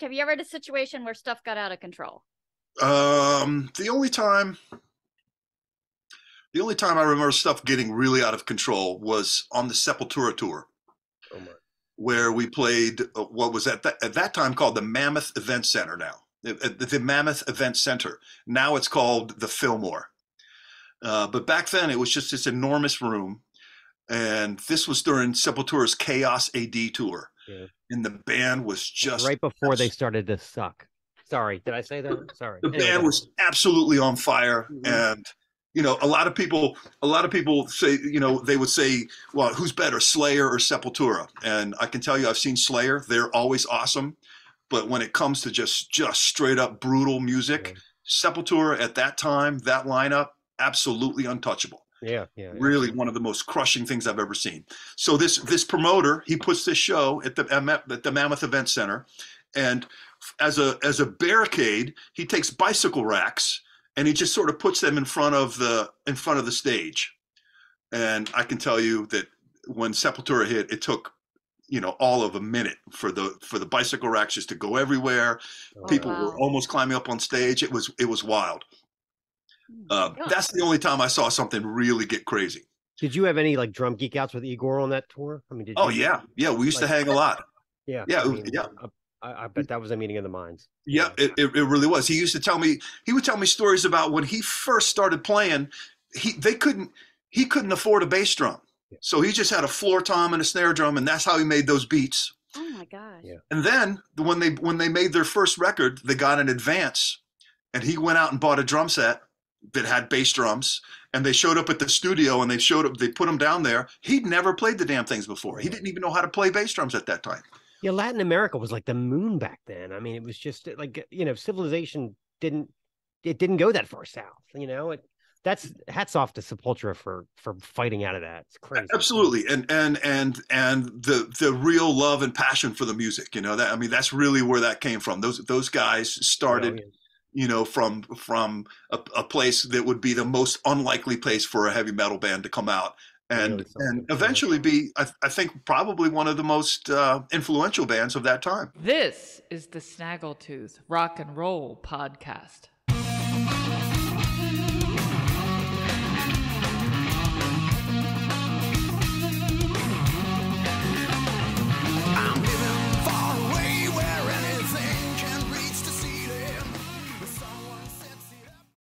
Have you ever had a situation where stuff got out of control? The only time I remember stuff getting really out of control was on the Sepultura tour, Oh my. where we played what was at that time called the Mammoth Event Center. Now, the Mammoth Event Center. Now it's called the Fillmore. But back then it was just this enormous room, and this was during Sepultura's Chaos AD tour, Yeah. and the band was just Right before they started to suck. Sorry, did I say that? Sorry. the Anyway, band was absolutely on fire. And a lot of people say, they would say, well, who's better, Slayer or Sepultura? And I can tell you, I've seen Slayer. They're always awesome. But when it comes to just straight up brutal music, Sepultura at that time, that lineup, absolutely untouchable. Yeah. Really one of the most crushing things I've ever seen. So this promoter, he puts this show at the Mammoth Event Center, and as a barricade, he takes bicycle racks and he just sort of puts them in front of the stage. And I can tell you that when Sepultura hit, it took all of a minute for the bicycle racks just to go everywhere. People were almost climbing up on stage. It was wild. That's the only time I saw something really get crazy. Did you have any like drum geek outs with Igor on that tour? I mean, yeah, we used to hang a lot. Yeah, I bet that was a meeting of the minds. Yeah, it really was. He would tell me stories about when he first started playing. He couldn't afford a bass drum, so he just had a floor tom and a snare drum, and that's how he made those beats. Oh my gosh! Yeah. And then when they made their first record, they got an advance, and he went out and bought a drum set that had bass drums, and they showed up at the studio and they put them down there. He'd never played the damn things before. He didn't even know how to play bass drums at that time. Yeah, Latin America was like the moon back then. I mean, it was just like, civilization didn't go that far south. That's hats off to Sepultura for fighting out of that. It's crazy. Absolutely. And the real love and passion for the music, that's really where that came from. Those guys started from a place that would be the most unlikely place for a heavy metal band to come out and eventually be, I think, probably one of the most influential bands of that time. This is the Snaggletooth Rock and Roll Podcast.